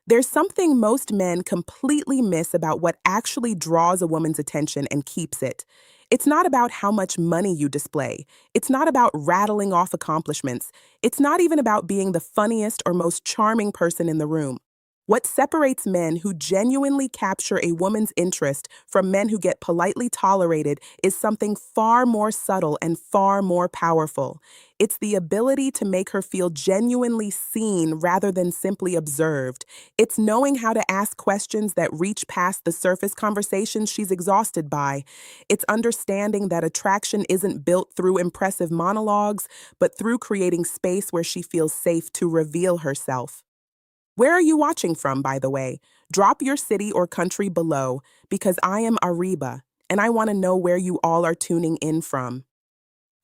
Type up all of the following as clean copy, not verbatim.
There's something most men completely miss about what actually draws a woman's attention and keeps it. It's not about how much money you display. It's not about rattling off accomplishments. It's not even about being the funniest or most charming person in the room. What separates men who genuinely capture a woman's interest from men who get politely tolerated is something far more subtle and far more powerful. It's the ability to make her feel genuinely seen rather than simply observed. It's knowing how to ask questions that reach past the surface conversations she's exhausted by. It's understanding that attraction isn't built through impressive monologues, but through creating space where she feels safe to reveal herself. Where are you watching from, by the way? Drop your city or country below, because I am Ariba, and I want to know where you all are tuning in from.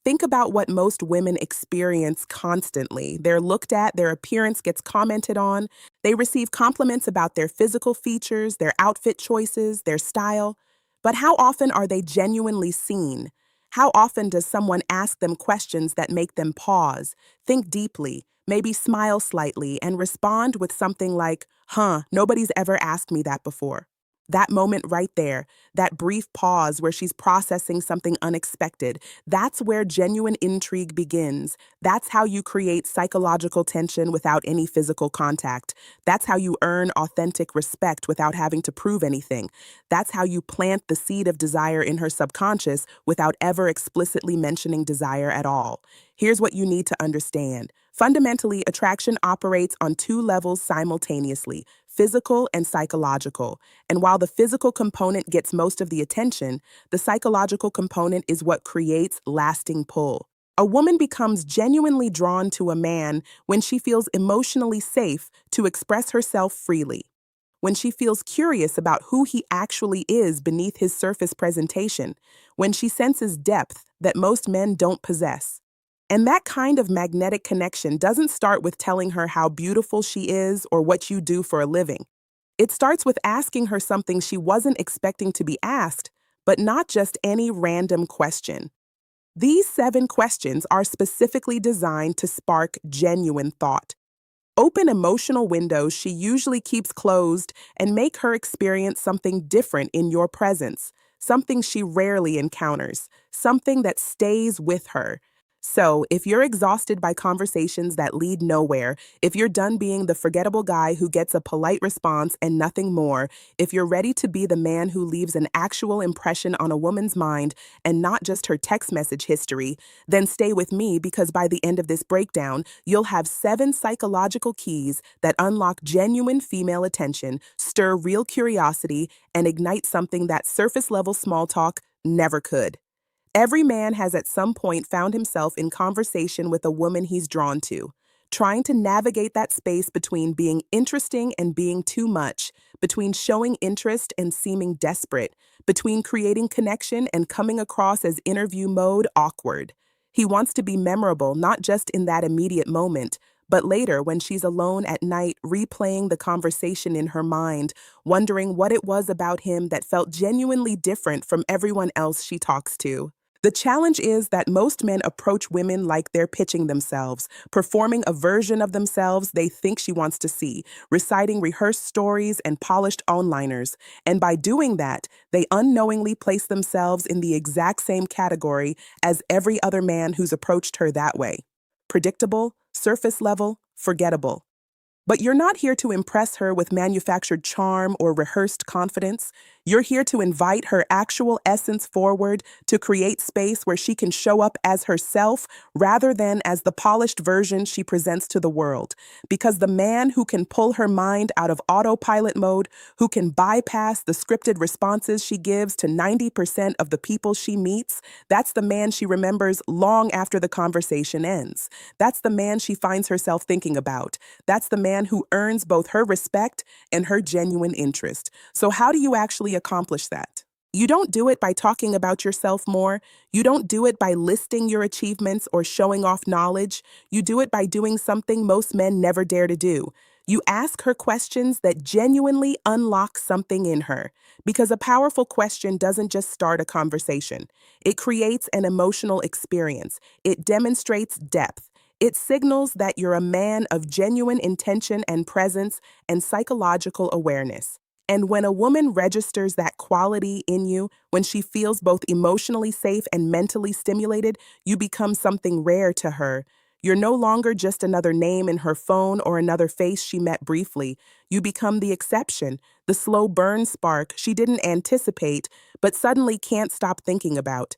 Think about what most women experience constantly. They're looked at, their appearance gets commented on, they receive compliments about their physical features, their outfit choices, their style. But how often are they genuinely seen? How often does someone ask them questions that make them pause, think deeply, maybe smile slightly, and respond with something like, nobody's ever asked me that before? That moment right there, that brief pause where she's processing something unexpected, that's where genuine intrigue begins. That's how you create psychological tension without any physical contact. That's how you earn authentic respect without having to prove anything. That's how you plant the seed of desire in her subconscious without ever explicitly mentioning desire at all. Here's what you need to understand. Fundamentally, attraction operates on two levels simultaneously: physical and psychological. And while the physical component gets most of the attention, the psychological component is what creates lasting pull. A woman becomes genuinely drawn to a man when she feels emotionally safe to express herself freely, when she feels curious about who he actually is beneath his surface presentation, when she senses depth that most men don't possess. And that kind of magnetic connection doesn't start with telling her how beautiful she is or what you do for a living. It starts with asking her something she wasn't expecting to be asked, but not just any random question. These 7 questions are specifically designed to spark genuine thought. Open emotional windows she usually keeps closed and make her experience something different in your presence, something she rarely encounters, something that stays with her. So, if you're exhausted by conversations that lead nowhere, if you're done being the forgettable guy who gets a polite response and nothing more, if you're ready to be the man who leaves an actual impression on a woman's mind and not just her text message history, then stay with me, because by the end of this breakdown, you'll have 7 psychological keys that unlock genuine female attention, stir real curiosity, and ignite something that surface level small talk never could. Every man has at some point found himself in conversation with a woman he's drawn to, trying to navigate that space between being interesting and being too much, between showing interest and seeming desperate, between creating connection and coming across as interview mode awkward. He wants to be memorable, not just in that immediate moment, but later when she's alone at night replaying the conversation in her mind, wondering what it was about him that felt genuinely different from everyone else she talks to. The challenge is that most men approach women like they're pitching themselves, performing a version of themselves they think she wants to see, reciting rehearsed stories and polished one-liners. And by doing that, they unknowingly place themselves in the exact same category as every other man who's approached her that way: predictable, surface level, forgettable. But you're not here to impress her with manufactured charm or rehearsed confidence. You're here to invite her actual essence forward, to create space where she can show up as herself rather than as the polished version she presents to the world. Because the man who can pull her mind out of autopilot mode, who can bypass the scripted responses she gives to 90% of the people she meets, that's the man she remembers long after the conversation ends. That's the man she finds herself thinking about. That's the man who earns both her respect and her genuine interest. So how do you actually accomplish that? You don't do it by talking about yourself more. You don't do it by listing your achievements or showing off knowledge. You do it by doing something most men never dare to do. You ask her questions that genuinely unlock something in her. Because a powerful question doesn't just start a conversation. It creates an emotional experience. It demonstrates depth. It signals that you're a man of genuine intention and presence and psychological awareness. And when a woman registers that quality in you, when she feels both emotionally safe and mentally stimulated, you become something rare to her. You're no longer just another name in her phone or another face she met briefly. You become the exception, the slow burn spark she didn't anticipate, but suddenly can't stop thinking about.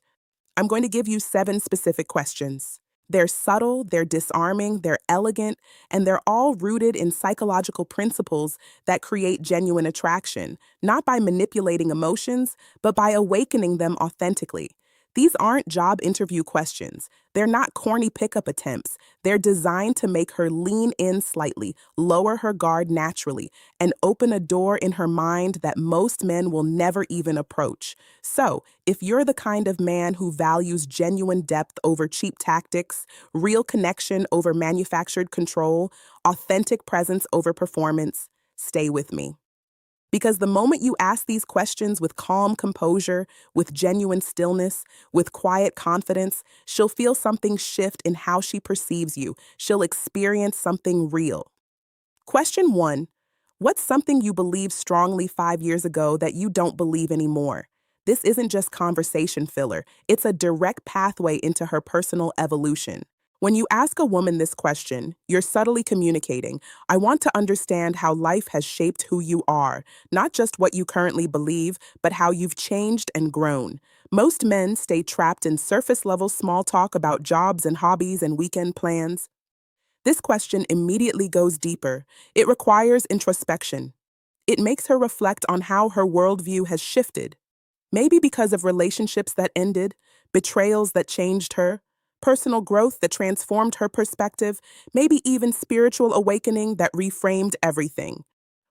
I'm going to give you 7 specific questions. They're subtle, they're disarming, they're elegant, and they're all rooted in psychological principles that create genuine attraction, not by manipulating emotions, but by awakening them authentically. These aren't job interview questions. They're not corny pickup attempts. They're designed to make her lean in slightly, lower her guard naturally, and open a door in her mind that most men will never even approach. So, if you're the kind of man who values genuine depth over cheap tactics, real connection over manufactured control, authentic presence over performance, stay with me. Because the moment you ask these questions with calm composure, with genuine stillness, with quiet confidence, she'll feel something shift in how she perceives you. She'll experience something real. Question 1. What's something you believed strongly 5 years ago that you don't believe anymore? This isn't just conversation filler, it's a direct pathway into her personal evolution. When you ask a woman this question, you're subtly communicating, I want to understand how life has shaped who you are, not just what you currently believe, but how you've changed and grown. Most men stay trapped in surface level small talk about jobs and hobbies and weekend plans. This question immediately goes deeper. It requires introspection. It makes her reflect on how her worldview has shifted. Maybe because of relationships that ended, betrayals that changed her, personal growth that transformed her perspective, maybe even spiritual awakening that reframed everything.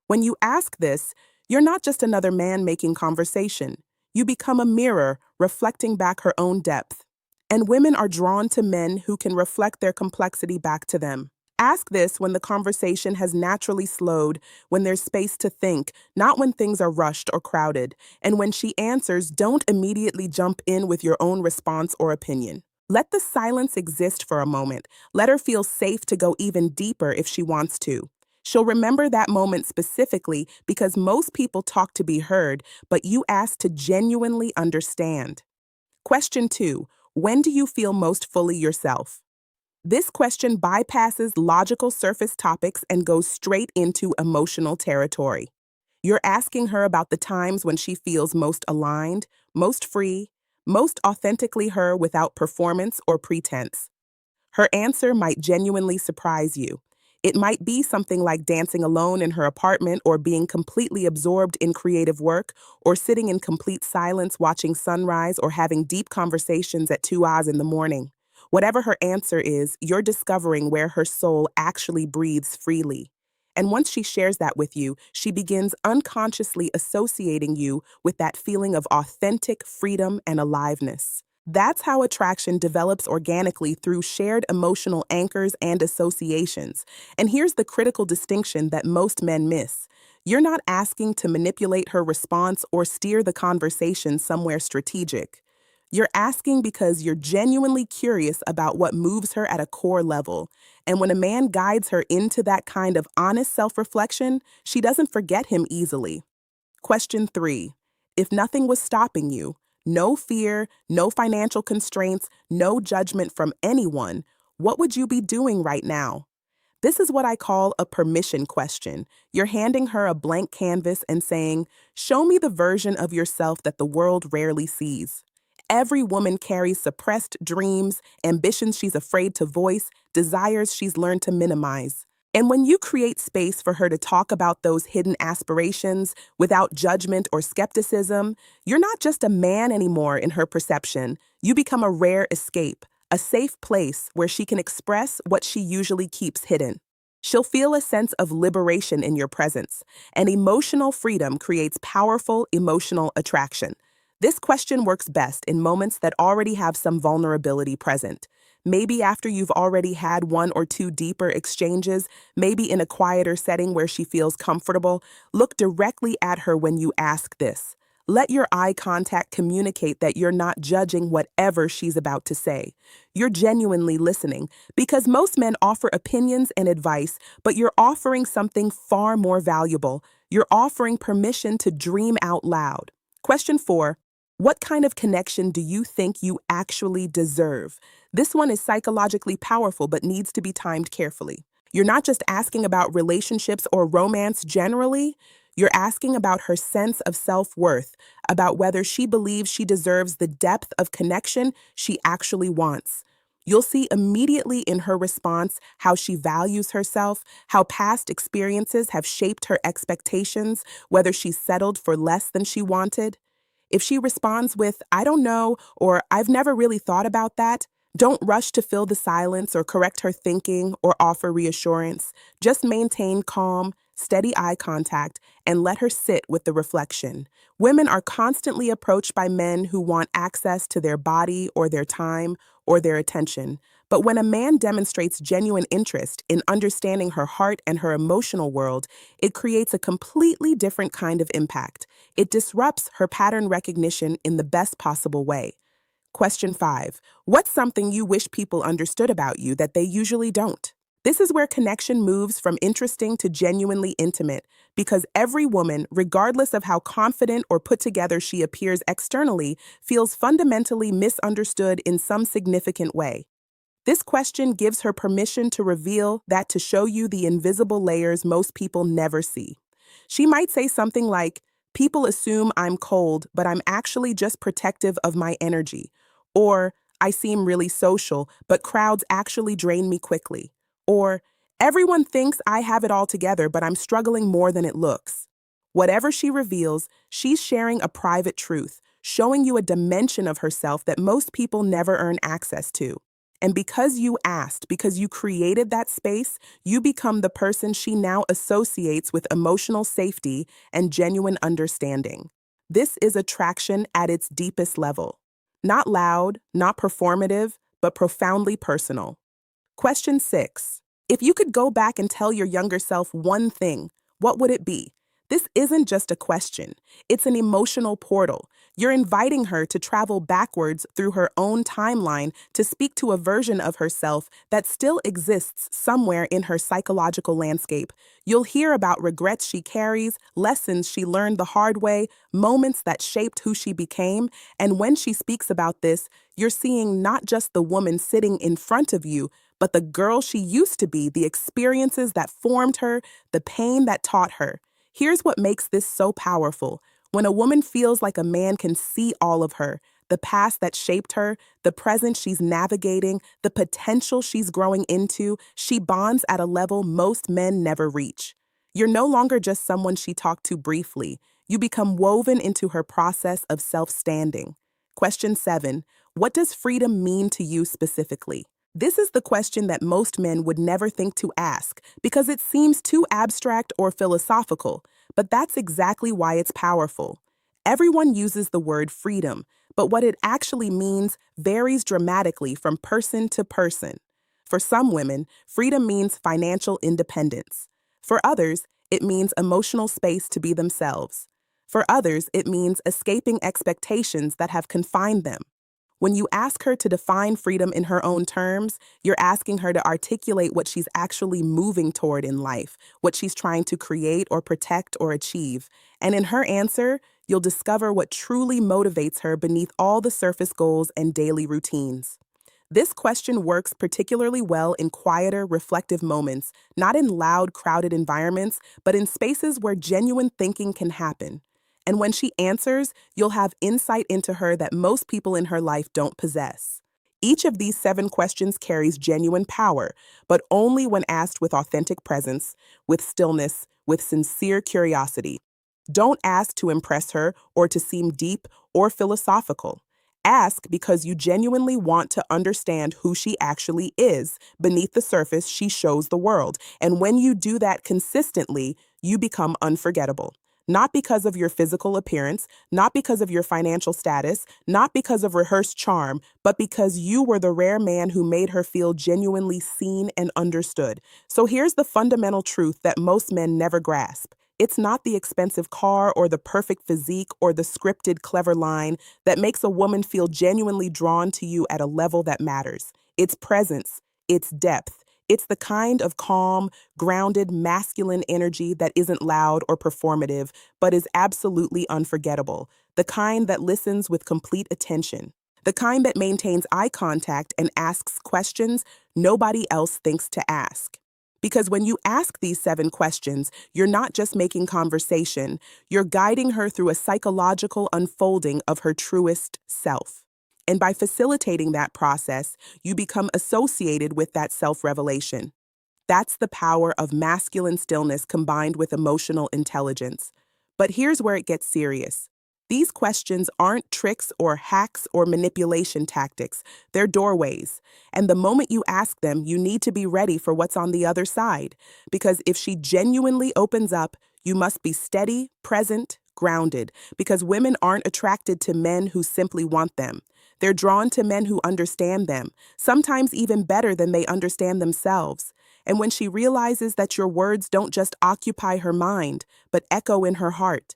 When you ask this, you're not just another man making conversation. You become a mirror reflecting back her own depth. And women are drawn to men who can reflect their complexity back to them. Ask this when the conversation has naturally slowed, when there's space to think, not when things are rushed or crowded. And when she answers, don't immediately jump in with your own response or opinion. Let the silence exist for a moment. Let her feel safe to go even deeper if she wants to. She'll remember that moment specifically because most people talk to be heard, but you ask to genuinely understand. Question 2. When do you feel most fully yourself? This question bypasses logical surface topics and goes straight into emotional territory. You're asking her about the times when she feels most aligned, most free, most authentically her without performance or pretense. Her answer might genuinely surprise you. It might be something like dancing alone in her apartment or being completely absorbed in creative work or sitting in complete silence watching sunrise or having deep conversations at 2 hours in the morning. Whatever her answer is, you're discovering where her soul actually breathes freely. And once she shares that with you, she begins unconsciously associating you with that feeling of authentic freedom and aliveness. That's how attraction develops organically through shared emotional anchors and associations. And here's the critical distinction that most men miss. You're not asking to manipulate her response or steer the conversation somewhere strategic. You're asking because you're genuinely curious about what moves her at a core level. And when a man guides her into that kind of honest self-reflection, she doesn't forget him easily. Question 3. If nothing was stopping you, no fear, no financial constraints, no judgment from anyone, what would you be doing right now? This is what I call a permission question. You're handing her a blank canvas and saying, show me the version of yourself that the world rarely sees. Every woman carries suppressed dreams, ambitions she's afraid to voice, desires she's learned to minimize. And when you create space for her to talk about those hidden aspirations without judgment or skepticism, you're not just a man anymore in her perception. You become a rare escape, a safe place where she can express what she usually keeps hidden. She'll feel a sense of liberation in your presence, and emotional freedom creates powerful emotional attraction. This question works best in moments that already have some vulnerability present. Maybe after you've already had 1 or 2 deeper exchanges, maybe in a quieter setting where she feels comfortable. Look directly at her when you ask this. Let your eye contact communicate that you're not judging whatever she's about to say. You're genuinely listening, because most men offer opinions and advice, but you're offering something far more valuable. You're offering permission to dream out loud. Question 4. What kind of connection do you think you actually deserve? This one is psychologically powerful but needs to be timed carefully. You're not just asking about relationships or romance generally, you're asking about her sense of self-worth, about whether she believes she deserves the depth of connection she actually wants. You'll see immediately in her response how she values herself, how past experiences have shaped her expectations, whether she's settled for less than she wanted. If she responds with, "I don't know," or "I've never really thought about that," don't rush to fill the silence or correct her thinking or offer reassurance. Just maintain calm, steady eye contact and let her sit with the reflection. Women are constantly approached by men who want access to their body or their time or their attention. But when a man demonstrates genuine interest in understanding her heart and her emotional world, it creates a completely different kind of impact. It disrupts her pattern recognition in the best possible way. Question 5. What's something you wish people understood about you that they usually don't? This is where connection moves from interesting to genuinely intimate, because every woman, regardless of how confident or put together she appears externally, feels fundamentally misunderstood in some significant way. This question gives her permission to reveal that, to show you the invisible layers most people never see. She might say something like, "People assume I'm cold, but I'm actually just protective of my energy." Or, "I seem really social, but crowds actually drain me quickly." Or, "Everyone thinks I have it all together, but I'm struggling more than it looks." Whatever she reveals, she's sharing a private truth, showing you a dimension of herself that most people never earn access to. And because you asked, because you created that space, you become the person she now associates with emotional safety and genuine understanding. This is attraction at its deepest level. Not loud, not performative, but profoundly personal. Question 6. If you could go back and tell your younger self one thing, what would it be? This isn't just a question. It's an emotional portal. You're inviting her to travel backwards through her own timeline to speak to a version of herself that still exists somewhere in her psychological landscape. You'll hear about regrets she carries, lessons she learned the hard way, moments that shaped who she became, and when she speaks about this, you're seeing not just the woman sitting in front of you, but the girl she used to be, the experiences that formed her, the pain that taught her. Here's what makes this so powerful. When a woman feels like a man can see all of her, the past that shaped her, the present she's navigating, the potential she's growing into, she bonds at a level most men never reach. You're no longer just someone she talked to briefly. You become woven into her process of self-standing. Question 7. What does freedom mean to you specifically? This is the question that most men would never think to ask because it seems too abstract or philosophical, but that's exactly why it's powerful. Everyone uses the word freedom, but what it actually means varies dramatically from person to person. For some women, freedom means financial independence. For others, it means emotional space to be themselves. For others, it means escaping expectations that have confined them. When you ask her to define freedom in her own terms, you're asking her to articulate what she's actually moving toward in life, what she's trying to create or protect or achieve. And in her answer, you'll discover what truly motivates her beneath all the surface goals and daily routines. This question works particularly well in quieter, reflective moments, not in loud, crowded environments, but in spaces where genuine thinking can happen. And when she answers, you'll have insight into her that most people in her life don't possess. Each of these 7 questions carries genuine power, but only when asked with authentic presence, with stillness, with sincere curiosity. Don't ask to impress her or to seem deep or philosophical. Ask because you genuinely want to understand who she actually is. Beneath the surface, she shows the world. And when you do that consistently, you become unforgettable. Not because of your physical appearance, not because of your financial status, not because of rehearsed charm, but because you were the rare man who made her feel genuinely seen and understood. So here's the fundamental truth that most men never grasp. It's not the expensive car or the perfect physique or the scripted clever line that makes a woman feel genuinely drawn to you at a level that matters. It's presence, it's depth. It's the kind of calm, grounded, masculine energy that isn't loud or performative, but is absolutely unforgettable. The kind that listens with complete attention. The kind that maintains eye contact and asks questions nobody else thinks to ask. Because when you ask these 7 questions, you're not just making conversation, you're guiding her through a psychological unfolding of her truest self. And by facilitating that process, you become associated with that self-revelation. That's the power of masculine stillness combined with emotional intelligence. But here's where it gets serious. These questions aren't tricks or hacks or manipulation tactics. They're doorways. And the moment you ask them, you need to be ready for what's on the other side. Because if she genuinely opens up, you must be steady, present, grounded. Because women aren't attracted to men who simply want them. They're drawn to men who understand them, sometimes even better than they understand themselves. And when she realizes that your words don't just occupy her mind, but echo in her heart,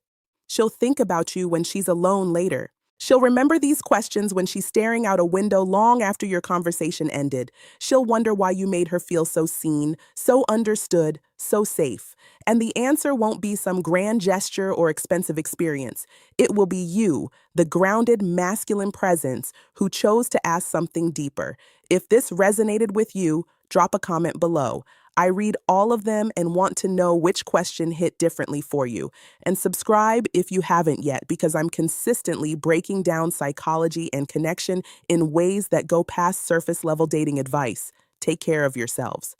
she'll think about you when she's alone later. She'll remember these questions when she's staring out a window long after your conversation ended. She'll wonder why you made her feel so seen, so understood, so safe. And the answer won't be some grand gesture or expensive experience. It will be you, the grounded masculine presence, who chose to ask something deeper. If this resonated with you, drop a comment below. I read all of them and want to know which question hit differently for you. And subscribe if you haven't yet, because I'm consistently breaking down psychology and connection in ways that go past surface level dating advice. Take care of yourselves.